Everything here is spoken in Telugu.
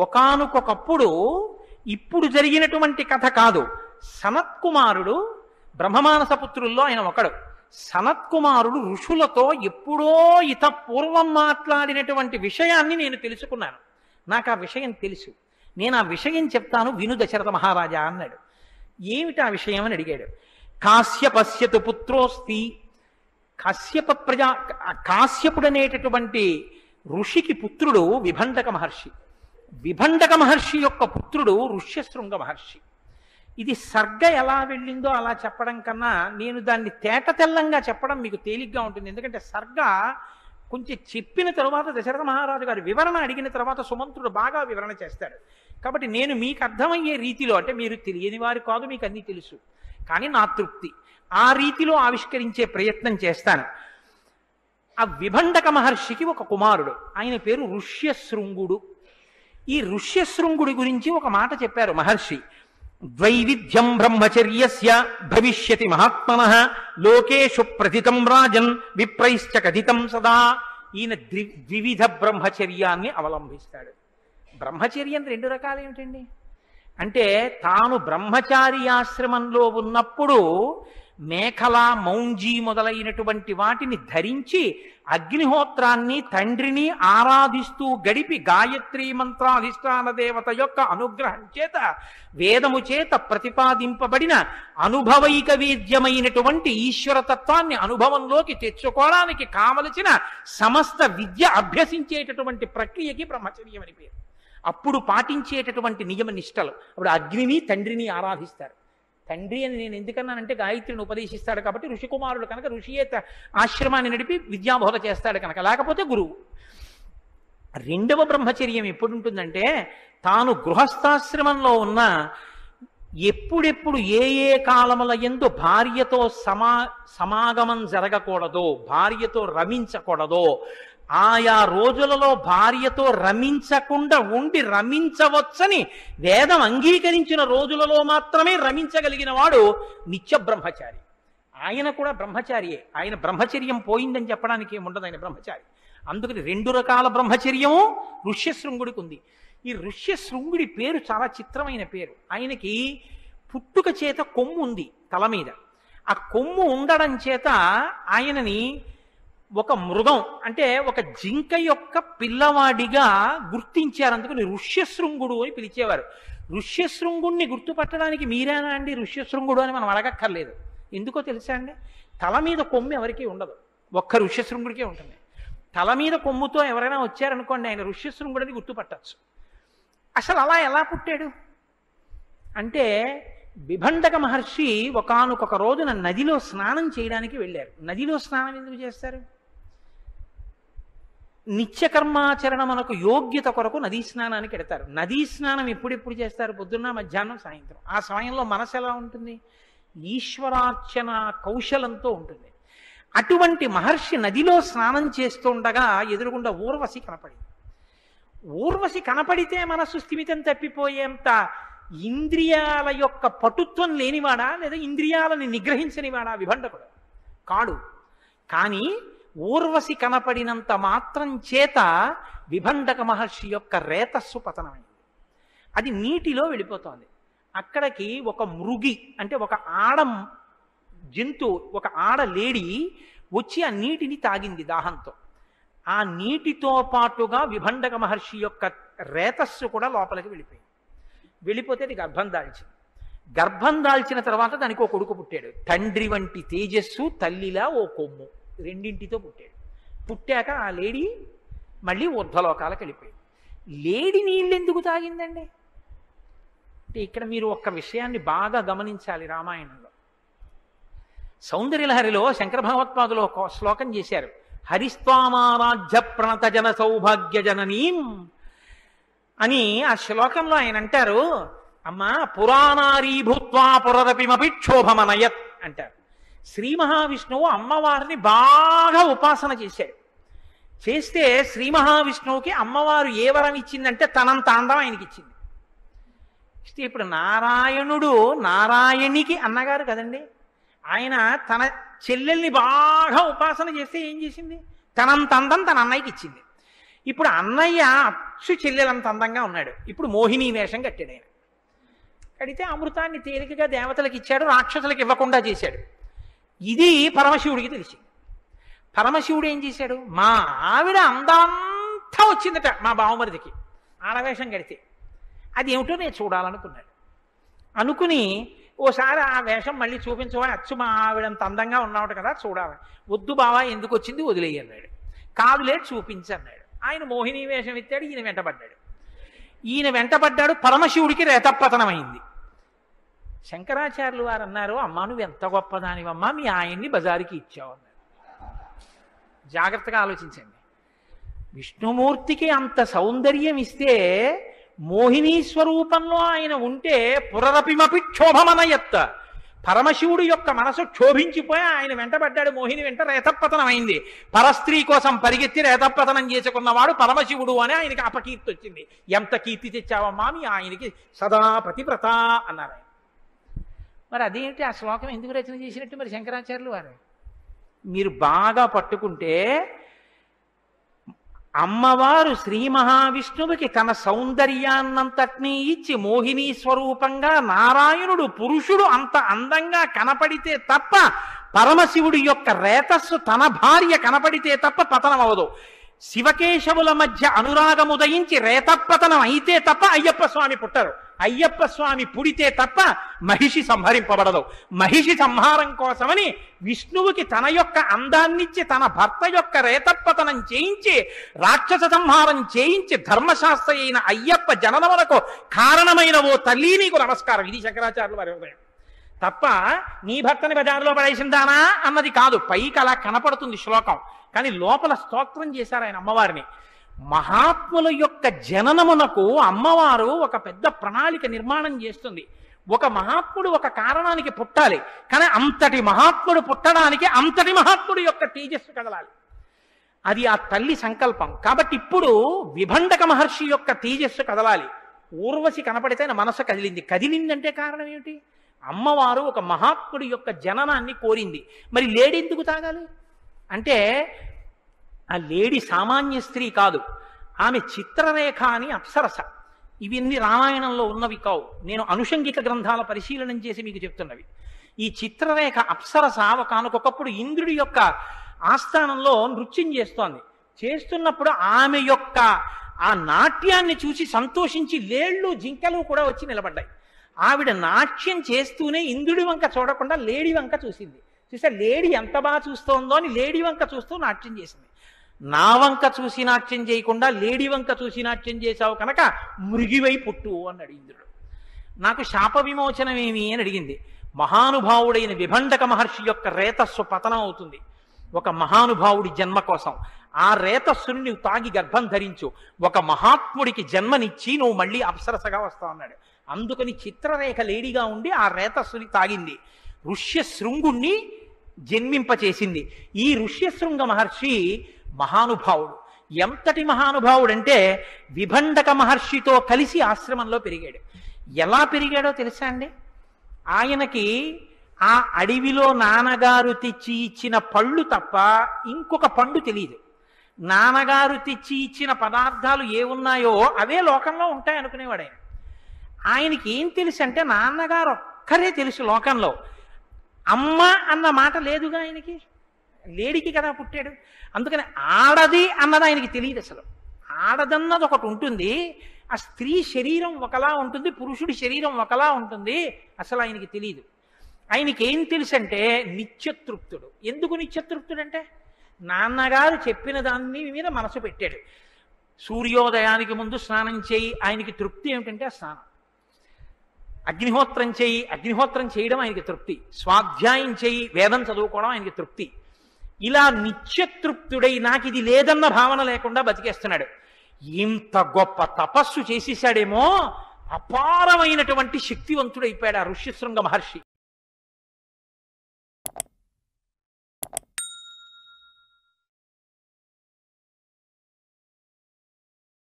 ఒకానొకప్పుడు ఇప్పుడు జరిగినటువంటి కథ కాదు. సనత్కుమారుడు బ్రహ్మమానస పుత్రుల్లో ఆయన ఒకడు. సనత్కుమారుడు ఋషులతో ఎప్పుడో పూర్వం మాట్లాడినటువంటి విషయాన్ని నేను తెలుసుకున్నాను. నాకు ఆ విషయం తెలుసు, నేను ఆ విషయం చెప్తాను విను దశరథ మహారాజా అన్నాడు. ఏమిటి ఆ విషయం అని అడిగాడు. కాశ్యపస్యతు పుత్రోస్తి, కాశ్యపుడనేటటువంటి ఋషికి పుత్రుడు విభండక మహర్షి. విభండక మహర్షి యొక్క పుత్రుడు ఋష్యశృంగ మహర్షి. ఇది సర్గ ఎలా వెళ్ళిందో అలా చెప్పడం కన్నా నేను దాన్ని తేట తెల్లంగా చెప్పడం మీకు తేలిగ్గా ఉంటుంది. ఎందుకంటే సర్గ కొంచెం చెప్పిన తరువాత దశరథ మహారాజు గారు వివరణ అడిగిన తర్వాత సుమంత్రుడు బాగా వివరణ చేస్తాడు. కాబట్టి నేను మీకు అర్థమయ్యే రీతిలో, అంటే మీరు తెలియని వారు కాదు, మీకు అన్నీ తెలుసు, కానీ నా తృప్తి ఆ రీతిలో ఆవిష్కరించే ప్రయత్నం చేస్తాను. ఆ విభండక మహర్షికి ఒక కుమారుడు, ఆయన పేరు ఋష్యశృంగుడు. ఈ ఋష్యశృంగుడి గురించి ఒక మాట చెప్పారు మహర్షి. ద్వైవిధ్యం బ్రహ్మచర్యస్య భవిష్యతి మహాత్మనః లోకేషు ప్రథితం రాజన్ విప్రైశ్చ కథితం సదా. ఈయన ద్వివిధ బ్రహ్మచర్యాన్ని అవలంబిస్తాడు. బ్రహ్మచర్యం రెండు రకాలు ఏమిటండి అంటే, తాను బ్రహ్మచారి ఆశ్రమంలో ఉన్నప్పుడు మేఖల మౌంజీ మొదలైనటువంటి వాటిని ధరించి అగ్నిహోత్రాన్ని తండ్రిని ఆరాధిస్తూ గడిపి గాయత్రీ మంత్రాధిష్టాన దేవత యొక్క అనుగ్రహం చేత వేదము చేత ప్రతిపాదింపబడిన అనుభవైక వేద్యమైనటువంటి ఈశ్వరతత్వాన్ని అనుభవంలోకి తెచ్చుకోవడానికి కావలసిన సమస్త విద్య అభ్యసించేటటువంటి ప్రక్రియకి బ్రహ్మచర్యం అని పేరు. అప్పుడు పాటించేటటువంటి నియమ నిష్టలు. అప్పుడు అగ్నిని తండ్రిని ఆరాధిస్తారు. తండ్రి అని నేను ఎందుకన్నానంటే గాయత్రిని ఉపదేశిస్తాడు కాబట్టి, ఋషికుమారుడు కనుక ఋషియే ఆశ్రమాన్ని నడిపి విద్యాబోధ చేస్తాడు కనుక, లేకపోతే గురువు. రెండవ బ్రహ్మచర్యం ఎప్పుడు ఉంటుందంటే, తాను గృహస్థాశ్రమంలో ఉన్న ఎప్పుడెప్పుడు ఏ ఏ కాలముల యందు భార్యతో సమాగమం జరగకూడదో, భార్యతో రమించకూడదో, ఆయా రోజులలో భార్యతో రమించకుండా ఉండి రమించవచ్చని వేదం అంగీకరించిన రోజులలో మాత్రమే రమించగలిగిన వాడు నిత్య బ్రహ్మచారి. ఆయన కూడా బ్రహ్మచారియే. ఆయన బ్రహ్మచర్యం పోయిందని చెప్పడానికి ఏముండదు, ఆయన బ్రహ్మచారి. అందుకని రెండు రకాల బ్రహ్మచర్యము ఋష్యశృంగుడికి ఉంది. ఈ ఋష్యశృంగుడి పేరు చాలా చిత్రమైన పేరు. ఆయనకి పుట్టుక చేత కొమ్ము ఉంది తల మీద. ఆ కొమ్ము ఉండడం చేత ఆయనని ఒక మృగం, అంటే ఒక జింక యొక్క పిల్లవాడిగా గుర్తించారు. అందుకని ఋష్యశృంగుడు అని పిలిచేవారు. ఋష్యశృంగుణ్ణి గుర్తుపట్టడానికి మీరేనా అండి ఋష్యశృంగుడు అని మనం అడగక్కర్లేదు. ఎందుకో తెలుసా అండి, తల మీద కొమ్ము ఎవరికీ ఉండదు, ఒక్క ఋష్యశృంగుడికే ఉంటుంది. తల మీద కొమ్ముతో ఎవరైనా వచ్చారనుకోండి, ఆయన ఋష్యశృంగుడని గుర్తుపట్టచ్చు. అసలు అలా ఎలా పుట్టాడు అంటే, విభండక మహర్షి ఒకానొక రోజున నదిలో స్నానం చేయడానికి వెళ్ళారు. నదిలో స్నానం ఎందుకు చేస్తారు? నిత్యకర్మాచరణ మనకు యోగ్యత కొరకు నదీ స్నానానికి వెడతారు. నదీ స్నానం ఎప్పుడెప్పుడు చేస్తారు? పొద్దున్న, మధ్యాహ్నం, సాయంత్రం. ఆ సమయంలో మనసు ఎలా ఉంటుంది? ఈశ్వరార్చన కౌశలంతో ఉంటుంది. అటువంటి మహర్షి నదిలో స్నానం చేస్తుండగా ఎదురుగుండా ఊర్వశి కనపడింది. ఊర్వశి కనపడితే మనస్సు స్థిమితం తప్పిపోయేంత ఇంద్రియాల యొక్క పటుత్వం లేనివాడా, లేదా ఇంద్రియాలని నిగ్రహించనివాడా విభండకుడు? కాడు. కానీ ఊర్వశి కనపడినంత మాత్రం చేత విభండక మహర్షి యొక్క రేతస్సు పతనమైంది. అది నీటిలో వెళ్ళిపోతోంది. అక్కడికి ఒక మృగి, అంటే ఒక ఆడ జంతువు, ఒక ఆడ లేడి వచ్చి ఆ నీటిని తాగింది దాహంతో. ఆ నీటితో పాటుగా విభండక మహర్షి యొక్క రేతస్సు కూడా లోపలికి వెళ్ళిపోయింది. వెళ్ళిపోతే అది గర్భం దాల్చింది. గర్భం దాల్చిన తర్వాత దానికి ఓ కొడుకు పుట్టాడు. తండ్రి వంటి తేజస్సు, తల్లిలా ఓ కొమ్ము, రెండింటితో పుట్టాడు. పుట్టాక ఆ లేడీ మళ్ళీ ఊర్ధ్వలోకాలకు వెళ్ళిపోయింది. లేడి నీళ్ళు ఎందుకు తాగిందండి అంటే, ఇక్కడ మీరు ఒక్క విషయాన్ని బాగా గమనించాలి. రామాయణంలో సౌందర్యలహరిలో శంకర భగవత్పాదులు ఒక శ్లోకం చేశారు. హరిస్వామారాధ్య ప్రణత జన సౌభాగ్య జననీం అని. ఆ శ్లోకంలో ఆయన అంటారు, అమ్మా పురాణారీ భూత్వా పురరపిమపి క్షోభమనయత్ అంటారు. శ్రీ మహావిష్ణువు అమ్మవారిని బాగా ఉపాసన చేశాడు. చేస్తే శ్రీ మహావిష్ణువుకి అమ్మవారు ఏ వరం ఇచ్చిందంటే తనంత అందం ఆయనకి ఇచ్చింది. ఇప్పుడు నారాయణుడు నారాయణికి అన్నగారు కదండి. ఆయన తన చెల్లెల్ని బాగా ఉపాసన చేస్తే ఏం చేసింది? తనంత అందం తన అన్నయ్యకి ఇచ్చింది. ఇప్పుడు అన్నయ్య అచ్చు చెల్లెలంత అందంగా ఉన్నాడు. ఇప్పుడు మోహిని వేషం కట్టాడు ఆయన. కడితే అమృతాన్ని తేలికగా దేవతలకు ఇచ్చాడు, రాక్షసులకు ఇవ్వకుండా చేశాడు. ఇది పరమశివుడికి తెలిసింది. పరమశివుడు ఏం చేశాడు, మా ఆవిడ అందంతా వచ్చిందట మా బావమరిదికి ఆడవేషం కడితే, అది ఏమిటో నేను చూడాలనుకున్నాడు. అనుకుని ఓసారి ఆ వేషం మళ్ళీ చూపించవా, అచ్చు మా ఆవిడంత అందంగా ఉన్నాడు కదా చూడాలి. వద్దు బావా, ఎందుకు వచ్చింది వదిలేయి అన్నాడు. కాదులే చూపించన్నాడు. ఆయన మోహిని వేషం ఎత్తాడు, ఈయన వెంటబడ్డాడు. ఈయన వెంటబడ్డాడు, పరమశివుడికి రేతపతనమైంది. శంకరాచార్యులు వారు అన్నారు, అమ్మా నువ్వు ఎంత గొప్పదానివమ్మా, మీ ఆయన్ని బజారుకి ఇచ్చావు అన్నారు. జాగ్రత్తగా ఆలోచించండి. విష్ణుమూర్తికి అంత సౌందర్యం ఇస్తే మోహిని స్వరూపంలో ఆయన ఉంటే పురరపిమపి క్షోభమనయత్త, పరమశివుడు యొక్క మనసు క్షోభించిపోయి ఆయన వెంటబడ్డాడు. మోహిని వెంట రేతపతనం అయింది. పరస్త్రీ కోసం పరిగెత్తి రేతపతనం చేసుకున్నవాడు పరమశివుడు అని ఆయనకి అపకీర్తి వచ్చింది. ఎంత కీర్తి తెచ్చావమ్మా, మీ ఆయనకి సదా పతివ్రత అన్నారు. మరి అదేంటి, ఆ శ్లోకం ఎందుకు రచన చేసినట్టు మరి శంకరాచార్యులు వారు? మీరు బాగా పట్టుకుంటే అమ్మవారు శ్రీ మహావిష్ణువుకి తన సౌందర్యాన్నంతటినీ ఇచ్చి మోహిని స్వరూపంగా నారాయణుడు పురుషుడు అంత అందంగా కనపడితే తప్ప, పరమశివుడి యొక్క రేతస్సు తన భార్య కనపడితే తప్ప పతనం అవదు. శివకేశవుల మధ్య అనురాగముదయించి రేతపతనం అయితే తప్ప అయ్యప్ప స్వామి పుట్టరు. అయ్యప్ప స్వామి పుడితే తప్ప మహిషి సంహరింపబడదు. మహిషి సంహారం కోసమని విష్ణువుకి తన యొక్క అందాన్నిచ్చి తన భర్త యొక్క రేతపతనం చేయించి రాక్షస సంహారం చేయించి ధర్మశాస్త్ర అయిన అయ్యప్ప జననమునకు కారణమైన ఓ తల్లి నీకు నమస్కారం. ఇది శంకరాచార్యుల వారి హృదయం. తప్ప నీ భర్తని బజారులో పడేసిందానా అన్నది కాదు. పైకి అలా కనపడుతుంది శ్లోకం, కానీ లోపల స్తోత్రం చేశారు ఆయన అమ్మవారిని. మహాత్ముల యొక్క జననమునకు అమ్మవారు ఒక పెద్ద ప్రణాళిక నిర్మాణం చేస్తుంది. ఒక మహాత్ముడు ఒక కారణానికి పుట్టాలి, కానీ అంతటి మహాత్ముడు పుట్టడానికి అంతటి మహాత్ముడు యొక్క తేజస్సు కదలాలి. అది ఆ తల్లి సంకల్పం. కాబట్టి ఇప్పుడు విభండక మహర్షి యొక్క తేజస్సు కదలాలి. ఊర్వశి కనపడితే ఆయన మనసు కదిలింది. కదిలిందంటే కారణం ఏమిటి? అమ్మవారు ఒక మహాత్ముడి యొక్క జననాన్ని కోరింది. మరి లేడీ ఎందుకు తాగాలి అంటే, ఆ లేడీ సామాన్య స్త్రీ కాదు, ఆమె చిత్రరేఖ అని అప్సరస. ఇవన్నీ రామాయణంలో ఉన్నవి కావు, నేను అనుషంగిక గ్రంథాల పరిశీలనం చేసి మీకు చెప్తున్నవి. ఈ చిత్రరేఖ అప్సరస ఒకానొకప్పుడు ఇంద్రుడి యొక్క ఆస్థానంలో నృత్యం చేస్తోంది. చేస్తున్నప్పుడు ఆమె యొక్క ఆ నాట్యాన్ని చూసి సంతోషించి లేళ్ళు జింకలు కూడా వచ్చి నిలబడ్డాయి. ఆవిడ నాట్యం చేస్తూనే ఇంద్రుడి వంక చూడకుండా లేడీ వంక చూసింది. చూస్తే లేడీ ఎంత బాగా చూస్తోందో అని లేడీ వంక చూస్తూ నాట్యం చేసింది. నా వంక చూసి నాట్యం చేయకుండా లేడీ వంక చూసి నాట్యం చేశావు కనుక మృగివై పుట్టు అన్నాడు ఇంద్రుడు. నాకు శాప విమోచనం ఏమి అని అడిగింది. మహానుభావుడైన విభండక మహర్షి యొక్క రేతస్సు పతనం అవుతుంది ఒక మహానుభావుడి జన్మ కోసం. ఆ రేతస్సుని నువ్వు తాగి గర్భం ధరించు, ఒక మహాత్ముడికి జన్మనిచ్చి నువ్వు మళ్ళీ అప్సరసగా వస్తావు అన్నాడు. అందుకని చిత్రరేఖ లేడీగా ఉండి ఆ రేతస్సుని తాగింది. ఋష్యశృంగుణ్ణి జన్మింపచేసింది. ఈ ఋష్యశృంగ మహర్షి మహానుభావుడు. ఎంతటి మహానుభావుడంటే విభండక మహర్షితో కలిసి ఆశ్రమంలో పెరిగాడు. ఎలా పెరిగాడో తెలుసా అండి? ఆయనకి ఆ అడవిలో నాన్నగారు తెచ్చి ఇచ్చిన పళ్ళు తప్ప ఇంకొక పండు తెలియదు. నాన్నగారు తెచ్చి ఇచ్చిన పదార్థాలు ఏ ఉన్నాయో అవే లోకంలో ఉంటాయి అనుకునేవాడు ఆయన. ఆయనకి ఏం తెలుసు అంటే నాన్నగారు ఒక్కరే తెలుసు లోకంలో. అమ్మ అన్న మాట లేదుగా ఆయనకి, లేడికి కదా పుట్టాడు. అందుకని ఆడది అన్నది ఆయనకి తెలియదు. అసలు ఆడదన్నది ఒకటి ఉంటుంది, ఆ స్త్రీ శరీరం ఒకలా ఉంటుంది, పురుషుడి శరీరం ఒకలా ఉంటుంది, అసలు ఆయనకి తెలియదు. ఆయనకి ఏం తెలుసు అంటే నిత్యతృప్తుడు. ఎందుకు నిత్యతృప్తుడంటే నాన్నగారు చెప్పిన దాన్ని మీద మనసు పెట్టాడు. సూర్యోదయానికి ముందు స్నానం చేయి, ఆయనకి తృప్తి ఏమిటంటే ఆ స్నానం. అగ్నిహోత్రం చేయి, అగ్నిహోత్రం చేయడం ఆయనకి తృప్తి. స్వాధ్యాయం చేయి, వేదం చదువుకోవడం ఆయనకి తృప్తి. ఇలా నిత్యతృప్తుడై నాకు ఇది లేదన్న భావన లేకుండా బతికేస్తున్నాడు. ఇంత గొప్ప తపస్సు చేసేసాడేమో, అపారమైనటువంటి శక్తివంతుడైపోయాడు ఆ ఋష్యశృంగ మహర్షి.